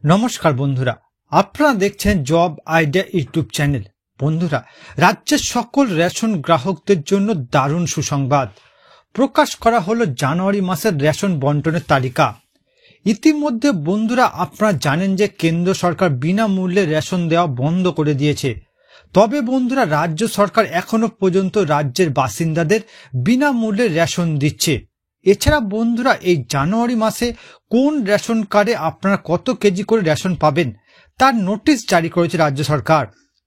নমস্কার বন্ধুরা, আপনারা দেখছেন জব আইডিয়া ইউটিউব চ্যানেল। বন্ধুরা, রাজ্যের সকল রেশন গ্রাহকদের জন্য দারুণ সুসংবাদ প্রকাশ করা হলো জানুয়ারি মাসের রেশন বন্টনের তালিকা। ইতিমধ্যে বন্ধুরা আপনারা জানেন যে কেন্দ্র সরকার বিনামূল্যে রেশন দেওয়া বন্ধ করে দিয়েছে। তবে বন্ধুরা, রাজ্য সরকার এখনো পর্যন্ত রাজ্যের বাসিন্দাদের বিনামূল্যে রেশন দিচ্ছে। এছাড়া বন্ধুরা, এই জানুয়ারি মাসে কোন রেশন কার্ডে আপনারা কত কেজি করে রেশন পাবেন তার নোটিশ জারি করেছে রাজ্য সরকার।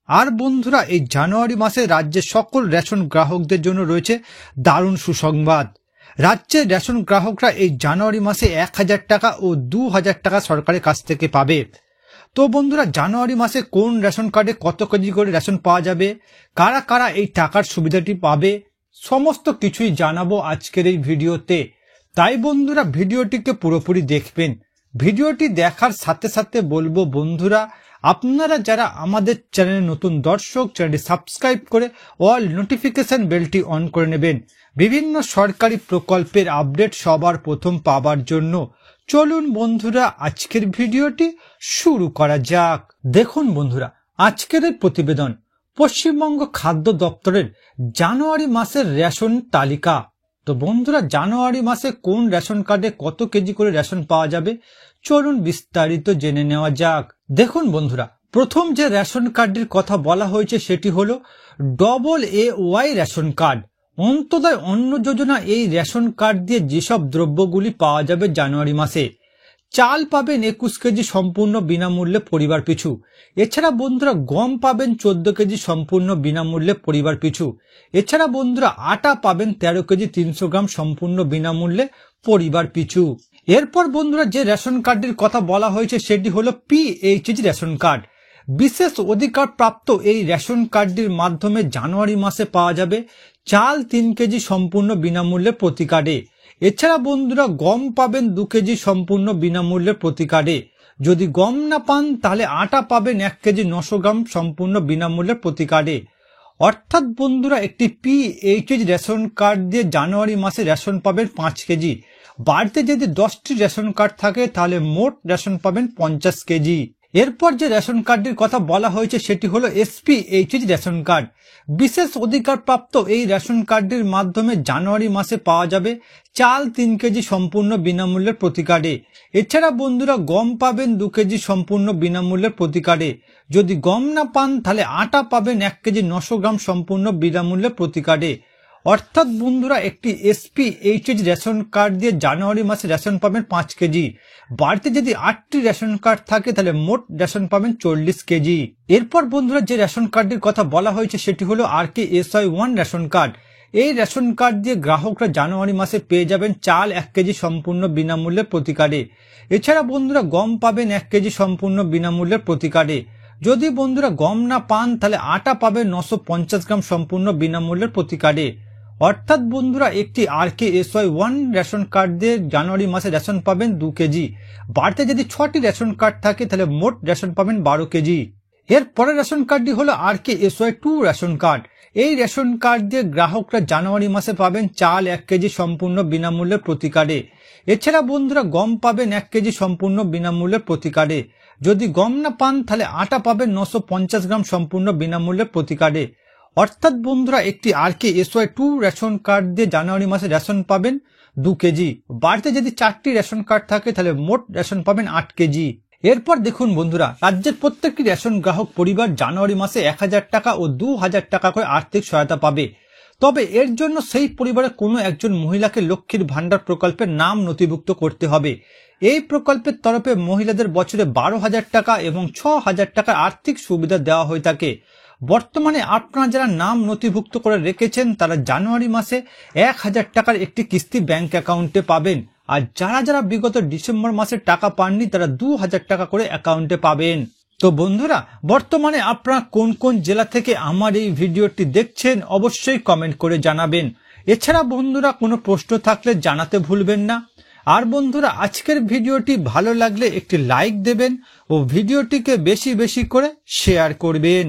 আর বন্ধুরা, এই জানুয়ারি মাসে রাজ্যের সকল রেশন গ্রাহকদের জন্য রয়েছে দারুণ সুসংবাদ। রাজ্যের রেশন গ্রাহকরা এই জানুয়ারি মাসে 1000 টাকা ও 2000 টাকা সরকারের কাছ থেকে পাবে। তো বন্ধুরা, জানুয়ারি মাসে কোন রেশন কার্ডে কত কেজি করে রেশন পাওয়া যাবে, কারা কারা এই টাকার সুবিধাটি পাবে, সমস্ত কিছুই জানাবো আজকের এই ভিডিওতে। তাই বন্ধুরা, ভিডিওটিকে পুরোপুরি দেখবেন। ভিডিওটি দেখার সাথে সাথে বলবো বন্ধুরা, আপনারা যারা আমাদের চ্যানেলে নতুন দর্শক, চ্যানেলটি সাবস্ক্রাইব করে অল নোটিফিকেশন বেলটি অন করে নেবেন বিভিন্ন সরকারি প্রকল্পের আপডেট সবার প্রথম পাবার জন্য। চলুন বন্ধুরা, আজকের ভিডিওটি শুরু করা যাক। দেখুন বন্ধুরা, আজকের এই প্রতিবেদন পশ্চিমবঙ্গ খাদ্য দপ্তরের জানুয়ারি মাসের রেশন তালিকা। তো বন্ধুরা, জানুয়ারি মাসে কোন রেশন কার্ডে কত কেজি করে রেশন পাওয়া যাবে চলুন বিস্তারিত জেনে নেওয়া যাক। দেখুন বন্ধুরা, প্রথম যে রেশন কার্ডের কথা বলা হয়েছে সেটি হলো AA রেশন কার্ড। অন্তোদয় অন্ন যোজনা এই রেশন কার্ড দিয়ে যেসব দ্রব্যগুলি পাওয়া যাবে জানুয়ারি মাসে। চাল পাবেন 21 কেজি সম্পূর্ণ বিনামূল্যে পরিবার পিছু। এছাড়া বন্ধুরা, গম পাবেন 14 কেজি সম্পূর্ণ বিনামূল্যে পরিবার পিছু। এছাড়া বন্ধুরা, আটা পাবেন 13 কেজি 300 গ্রাম সম্পূর্ণ বিনামূল্যে পরিবার পিছু। এরপর বন্ধুরা, যে রেশন কার্ডের কথা বলা হয়েছে সেটি হলো PHG রেশন কার্ড। বিশেষ অধিকার প্রাপ্ত এই রেশন কার্ডটির মাধ্যমে জানুয়ারি মাসে পাওয়া যাবে চাল 3 কেজি সম্পূর্ণ বিনামূল্যে প্রতি কার্ডে। এছাড়া বন্ধুরা, গম পাবেন 2 কেজি সম্পূর্ণ বিনামূল্যে প্রতি কার্ডে। যদি গম না পান তাহলে আটা পাবেন 1 কেজি 900 গ্রাম সম্পূর্ণ বিনামূল্যে প্রতি কার্ডে। অর্থাৎ বন্ধুরা, একটি PHG রেশন কার্ড দিয়ে জানুয়ারি মাসে রেশন পাবেন 5 কেজি। বাড়িতে যদি 10টি রেশন কার্ড থাকে তাহলে মোট রেশন পাবেন 50 কেজি। এরপর যে রেশন কার্ডের কথা বলা হয়েছে সেটি হলো SPHG রেশন কার্ড। বিশেষ অধিকার প্রাপ্ত এই রেশন কার্ডের মাধ্যমে জানুয়ারি মাসে পাওয়া যাবে চাল 3 কেজি সম্পূর্ণ বিনামূল্যের প্রতি কার্ডে। এছাড়া বন্ধুরা, গম পাবেন 2 কেজি সম্পূর্ণ বিনামূল্যের প্রতি কার্ডে। যদি গম না পান তাহলে আটা পাবেন 1 কেজি 900 গ্রাম সম্পূর্ণ বিনামূল্যে প্রতি কার্ডে। অর্থাৎ বন্ধুরা, একটি SPHG রেশন কার্ড দিয়ে জানুয়ারি মাসে রেশন পাবেন 5 কেজি। বাড়িতে যদি 8টি রেশন কার্ড থাকে তাহলে মোট রেশন পাবেন 40 কেজি। এরপর বন্ধুরা, যে রেশন কার্ডের কথা বলা হয়েছে সেটি হলো RKSY1 রেশন কার্ড। এই রেশন কার্ড দিয়ে গ্রাহকরা জানুয়ারি মাসে পেয়ে যাবেন চাল 1 কেজি সম্পূর্ণ বিনামূল্যে প্রতি কার্ডে। এছাড়া বন্ধুরা, গম পাবেন 1 কেজি সম্পূর্ণ বিনামূল্যে প্রতি কার্ডে। যদি বন্ধুরা গম না পান তাহলে আটা পাবেন 950 গ্রাম সম্পূর্ণ বিনামূল্যের প্রতি কার্ডে। অর্থাৎ বন্ধুরা, একটি RKSY1 রেশন কার্ড দিয়ে জানুয়ারি মাসে রেশন পাবেন 2 কেজি। বাড়িতে যদি 6টি রেশন কার্ড থাকে তাহলে মোট রেশন পাবেন 12 কেজি। এর পরের রেশন কার্ডটি হলো RKSY2 রেশন কার্ড। এই রেশন কার্ড দিয়ে গ্রাহকরা জানুয়ারি মাসে পাবেন চাল 1 কেজি সম্পূর্ণ বিনামূল্যে প্রতি কার্ডে। এছাড়া বন্ধুরা, গম পাবেন 1 কেজি সম্পূর্ণ বিনামূল্যে প্রতি কার্ডে। যদি গম না পান তাহলে আটা পাবেন 950 গ্রাম সম্পূর্ণ বিনামূল্যে প্রতি কার্ডে। অর্থাৎ বন্ধুরা, একটি RKSY2 রেশন কার্ড দিয়ে জানুয়ারি মাসে রেশন পাবেন 2 কেজি। বাড়িতে যদি 4টি রেশন কার্ড থাকে তাহলে মোট রেশন পাবেন 8 কেজি। এরপর দেখুন বন্ধুরা, রাজ্যের প্রত্যেকটি রেশন গ্রাহক পরিবার জানুয়ারি মাসে 1000 টাকা ও 2000 টাকা করে আর্থিক সহায়তা পাবে। তবে এর জন্য সেই পরিবারের কোনো একজন মহিলাকে লক্ষ্মীর ভান্ডার প্রকল্পের নাম নথিভুক্ত করতে হবে। এই প্রকল্পের তরফে মহিলাদের বছরে 12,000 টাকা এবং 6,000 টাকার আর্থিক সুবিধা দেওয়া হয়ে থাকে। বর্তমানে আপনারা যারা নাম নথিভুক্ত করে রেখেছেন তারা জানুয়ারি মাসে 1000 টাকার একটি কিস্তি ব্যাংক অ্যাকাউন্টে পাবেন। আর যারা যারা বিগত ডিসেম্বর মাসে টাকা পাননি তারা 2000 টাকা করে অ্যাকাউন্টে পাবেন। তো বন্ধুরা, বর্তমানে আপনারা কোন কোন জেলা থেকে আমার এই ভিডিওটি দেখছেন অবশ্যই কমেন্ট করে জানাবেন। এছাড়া বন্ধুরা, কোনো প্রশ্ন থাকলে জানাতে ভুলবেন না। আর বন্ধুরা, আজকের ভিডিওটি ভালো লাগলে একটি লাইক দেবেন ও ভিডিওটিকে বেশি বেশি করে শেয়ার করবেন।